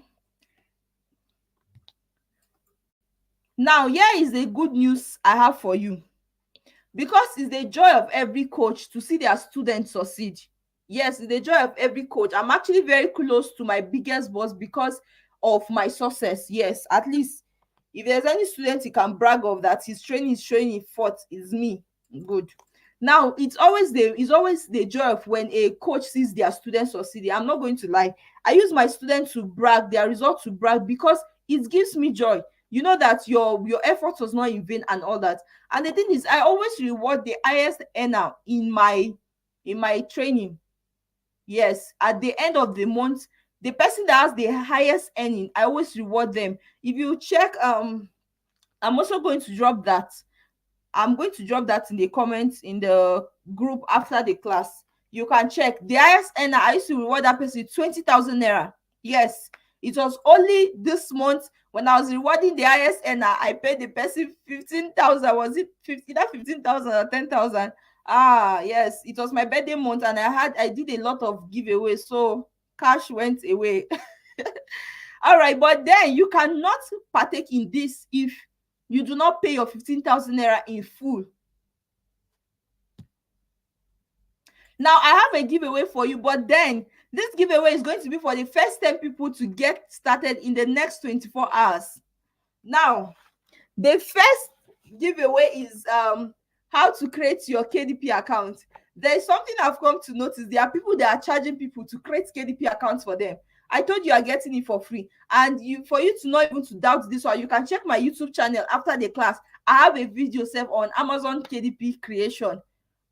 Speaker 1: now, here is the good news I have for you. Because it's the joy of every coach to see their students succeed. Yes, it's the joy of every coach. I'm actually very close to my biggest boss because of my success. Yes, at least if there's any student he can brag of that his training is showing it forth, is me. Good. Now, it's always the joy of when a coach sees their students succeeding. I'm not going to lie. I use my students to brag, their results to brag, because it gives me joy. You know that your effort was not in vain and all that. And the thing is, I always reward the highest earner in my training. Yes, at the end of the month, the person that has the highest earning, I always reward them. If you check, I'm also going to drop that. I'm going to drop that in the comments in the group after the class. You can check. The highest earner, I used to reward that person 20,000 Naira. Yes, it was only this month when I was rewarding the highest earner, I paid the person 15,000. Was it 15,000 or 10,000? Yes, it was my birthday month and I did a lot of giveaways, so cash went away. All right, but then you cannot partake in this if You do not pay your 15,000 naira in full. Now, I have a giveaway for you, but then this giveaway is going to be for the first 10 people to get started in the next 24 hours. Now, the first giveaway is how to create your KDP account. There is something I've come to notice. There are people that are charging people to create KDP accounts for them. I told you are getting it for free. And for you to not even to doubt this one, you can check my YouTube channel after the class. I have a video set on Amazon KDP creation.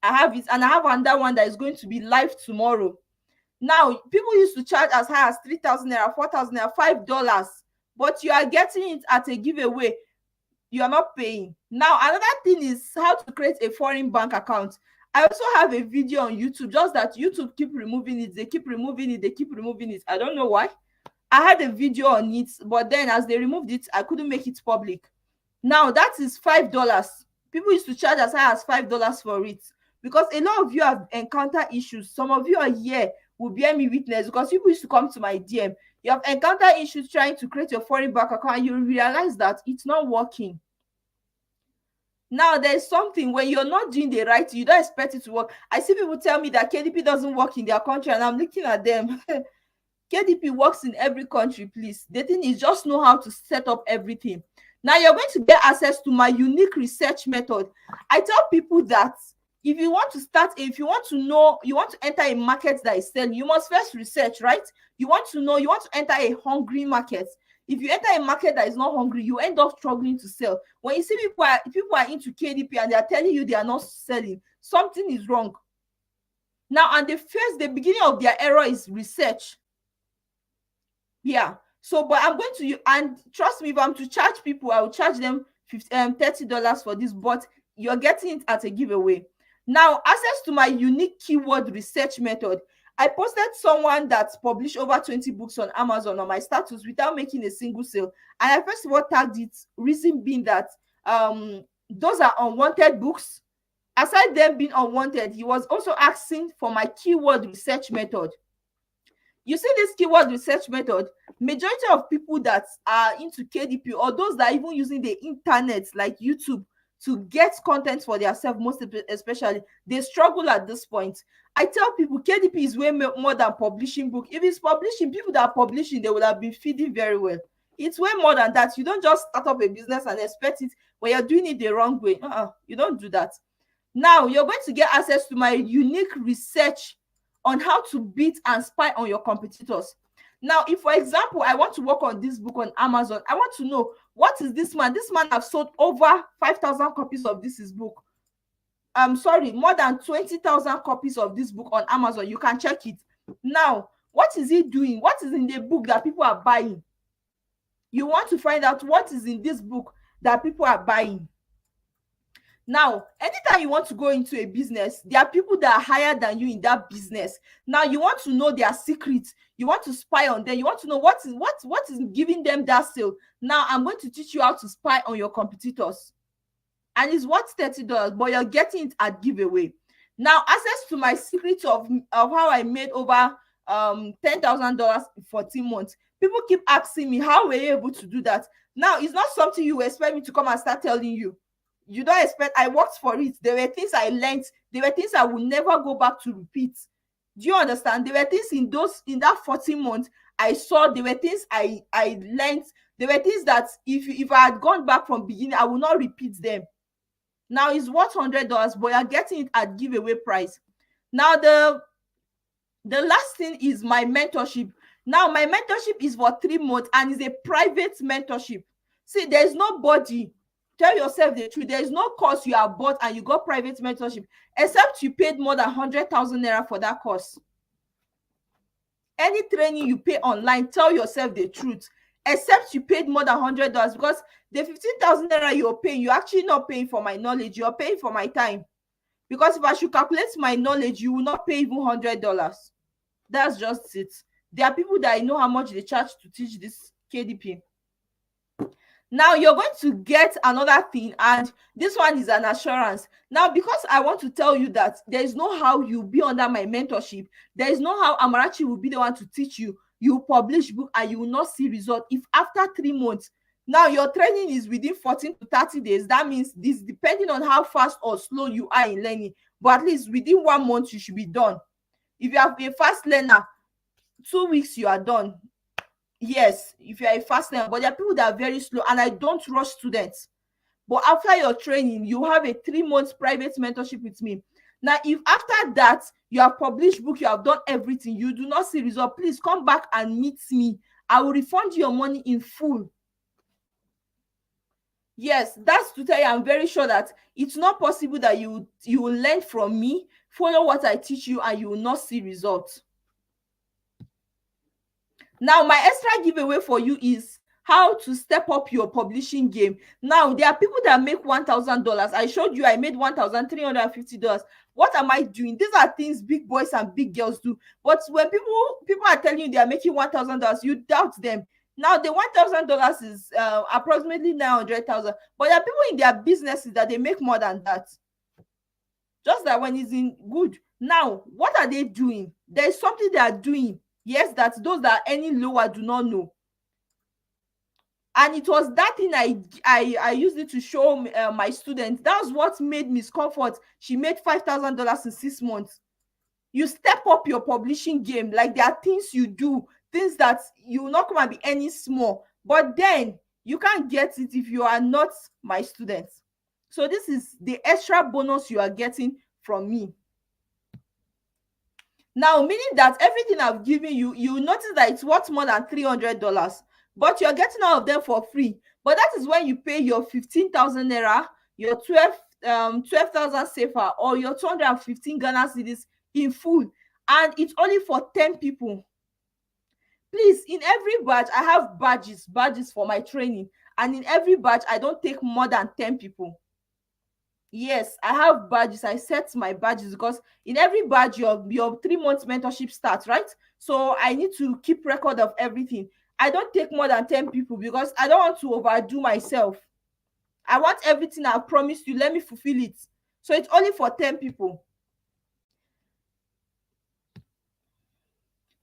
Speaker 1: I have it, and I have another one that is going to be live tomorrow. Now, people used to charge as high as 3,000 naira, 4,000 naira, $5, but you are getting it at a giveaway. You are not paying. Now, another thing is how to create a foreign bank account. I also have a video on YouTube, just that YouTube keep removing it. They keep removing it. They keep removing it. I don't know why. I had a video on it, but then as they removed it, I couldn't make it public. Now, that is $5. People used to charge as high as $5 for it, because a lot of you have encountered issues. Some of you are here will bear me witness, because people used to come to my DM. You have encountered issues trying to create your foreign bank account, and you realize that it's not working. Now, there's something when you're not doing the right thing, you don't expect it to work. I see people tell me that KDP doesn't work in their country, and I'm looking at them. KDP works in every country, please. The thing is, just know how to set up everything. Now, you're going to get access to my unique research method. I tell people that if you want to start, if you want to know, you want to enter a market that is selling, you must first research, right? You want to know, you want to enter a hungry market. If you enter a market that is not hungry, you end up struggling to sell. When you see people are into KDP and they are telling you they are not selling, something is wrong. Now, and the beginning of their error is research. Yeah. So, but I'm going to, and trust me, if I'm to charge people, I will charge them $30 for this, but you're getting it at a giveaway. Now, access to my unique keyword research method. I posted someone that's published over 20 books on Amazon on my status without making a single sale. And I first of all tagged it, reason being that those are unwanted books. Aside them being unwanted, he was also asking for my keyword research method. You see this keyword research method, majority of people that are into KDP, or those that are even using the internet like YouTube to get content for themselves, most especially, they struggle at this point. I tell people KDP is way more than publishing book. If it's publishing, people that are publishing, they would have been feeding very well. It's way more than that. You don't just start up a business and expect it when you're doing it the wrong way. You don't do that. Now, you're going to get access to my unique research on how to beat and spy on your competitors. Now, if, for example, I want to work on this book on Amazon, I want to know, what is this man? This man has sold over 5,000 copies of this book. More than 20,000 copies of this book on Amazon. You can check it. Now, what is he doing? What is in the book that people are buying? You want to find out what is in this book that people are buying. Now, anytime you want to go into a business, there are people that are higher than you in that business. Now, you want to know their secrets. You want to spy on them. You want to know what is giving them that sale. Now, I'm going to teach you how to spy on your competitors. And it's worth $30, but you're getting it at giveaway. Now, access to my secret of how I made over $10,000 in 14 months. People keep asking me, how were you able to do that? Now, it's not something you expect me to come and start telling you. You don't expect. I worked for it. There were things I learned. There were things I will never go back to repeat. Do you understand? There were things in that 14 months I saw. There were things I learned. There were things that if I had gone back from beginning, I will not repeat them. Now it's worth $100, but you're getting it at giveaway price. Now the last thing is my mentorship. Now my mentorship is for 3 months and is a private mentorship. See, there's nobody. Tell yourself the truth. There is no course you have bought and you got private mentorship, except you paid more than 100,000 naira for that course. Any training you pay online, tell yourself the truth, except you paid more than $100, because the 15,000 naira you're paying, you're actually not paying for my knowledge. You're paying for my time. Because if I should calculate my knowledge, you will not pay even $100. That's just it. There are people that I know how much they charge to teach this KDP. Now you're going to get another thing, and this one is an assurance. Now, because I want to tell you that there is no how you'll be under my mentorship, there is no how Amarachi will be the one to teach you. You publish book and you will not see result if after 3 months. Now your training is within 14 to 30 days. That means this depending on how fast or slow you are in learning, but at least within 1 month you should be done. If you have a fast learner, 2 weeks you are done. Yes, if you are a fast learner, but there are people that are very slow, and I don't rush students. But after your training, you have a 3 months private mentorship with me. Now, if after that you have published book, you have done everything, you do not see result, please come back and meet me. I will refund your money in full. Yes, that's to tell you, I'm very sure that it's not possible that you will learn from me, follow what I teach you, and you will not see results. Now, my extra giveaway for you is how to step up your publishing game. Now, there are people that make $1,000. I showed you I made $1,350. What am I doing? These are things big boys and big girls do. But when people are telling you they are making $1,000, you doubt them. Now, the $1,000 is approximately 900,000. But there are people in their businesses that they make more than that. Just that when it's in good. Now, what are they doing? There is something they are doing. Yes, that those that are any lower do not know. And it was that thing I used it to show my students. That's what made Miss Comfort. She made $5,000 in 6 months. You step up your publishing game. Like, there are things you do, things that you will not come and be any small. But then you can't get it if you are not my students. So this is the extra bonus you are getting from me. Now, meaning that everything I've given you, you notice that it's worth more than $300, but you're getting all of them for free. But that is when you pay your 15,000 naira, your 12,000 safer, or your 215 Ghana cedis in full, and it's only for 10 people. Please, in every batch, I have badges for my training, and in every batch, I don't take more than 10 people. Yes, I have badges. I set my badges because in every badge your 3 months mentorship starts, right? So I need to keep record of everything. I don't take more than 10 people because I don't want to overdo myself. I want everything I've promised you, let me fulfill it. So it's only for 10 people.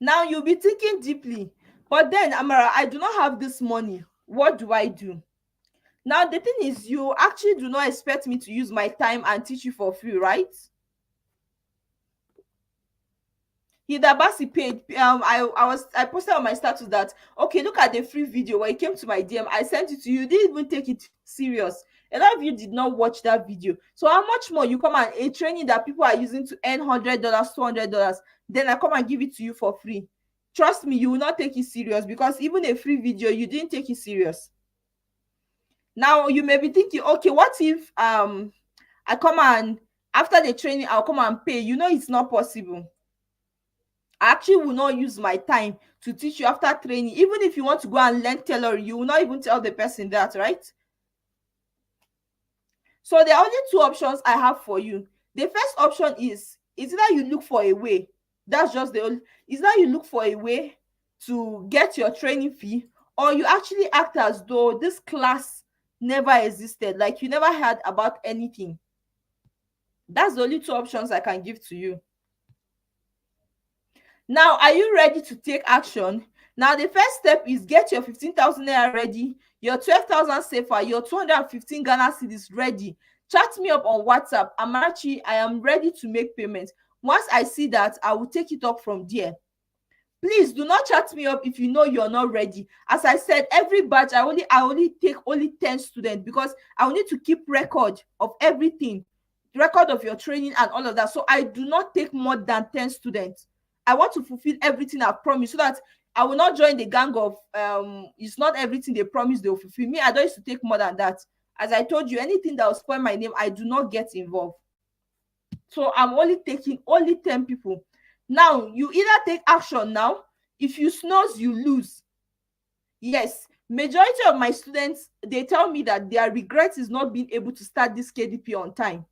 Speaker 1: Now you'll be thinking deeply, but then Amara, I do not have this money. What do I do? Now, the thing is, you actually do not expect me to use my time and teach you for free, right? Hidabasi paid. I posted on my status that, okay, look at the free video where it came to my DM. I sent it to you. You didn't even take it serious. A lot of you did not watch that video. So how much more you come and a training that people are using to earn $100, $200, then I come and give it to you for free? Trust me, you will not take it serious because even a free video, you didn't take it serious. Now you may be thinking, okay, what if I come and after the training I'll come and pay? You know, it's not possible. I actually will not use my time to teach you after training. Even if you want to go and learn tailoring, you will not even tell the person that, right? So there are only 2 options I have for you. The first option is either you look for a way. That's just the only. Is that you look for a way to get your training fee, or you actually act as though this class never existed, like you never heard about anything. That's the only 2 options I can give to you. Now, are you ready to take action? Now, the first step is get your 15,000 naira ready, your 12,000 safer, your 215 Ghana cedis ready. Chat me up on WhatsApp. Amarachi, I am ready to make payments. Once I see that, I will take it up from there. Please do not chat me up if you know you're not ready. As I said, every batch I only take 10 students because I will need to keep record of everything, record of your training and all of that. So I do not take more than 10 students. I want to fulfill everything I've promised so that I will not join the gang of it's not everything they promise they will fulfill. Me, I don't used to take more than that. As I told you, anything that will spoil my name, I do not get involved. So I'm only taking 10 people. Now, you either take action now. If you snooze, you lose. Yes, majority of my students, they tell me that their regret is not being able to start this KDP on time.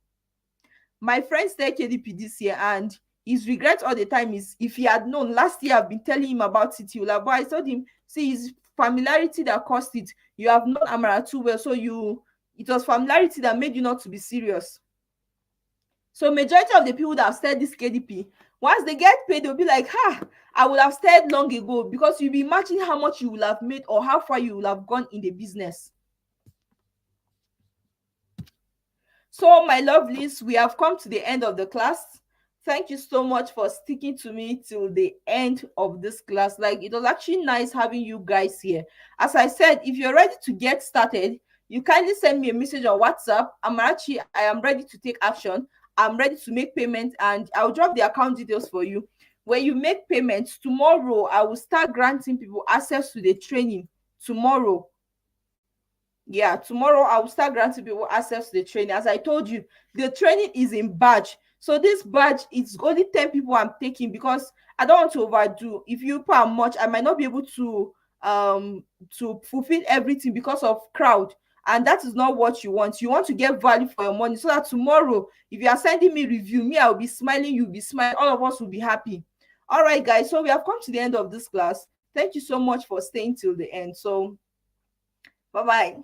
Speaker 1: My friend started KDP this year, and his regret all the time is if he had known last year, I've been telling him about it, he would have, but I told him, see, it's familiarity that caused it. You have known Amara too well, so it was familiarity that made you not to be serious. So majority of the people that have started this KDP, once they get paid, they'll be like, I would have started long ago, because you'll be imagining how much you will have made or how far you will have gone in the business. So my lovelies, we have come to the end of the class. Thank you so much for sticking to me till the end of this class. Like, it was actually nice having you guys here. As I said, if you're ready to get started, you kindly send me a message on WhatsApp. Amarachi, I am ready to take action. I'm ready to make payment, and I'll drop the account details for you. When you make payments tomorrow, I will start granting people access to the training tomorrow. Yeah, tomorrow I will start granting people access to the training. As I told you, the training is in batch. So this batch, it's only 10 people I'm taking, because I don't want to overdo. If you pay much, I might not be able to fulfill everything because of crowd. And that is not what you want. You want to get value for your money, so that tomorrow, if you are sending me review, me, I will be smiling, you'll be smiling, all of us will be happy. All right, guys. So we have come to the end of this class. Thank you so much for staying till the end. So bye-bye.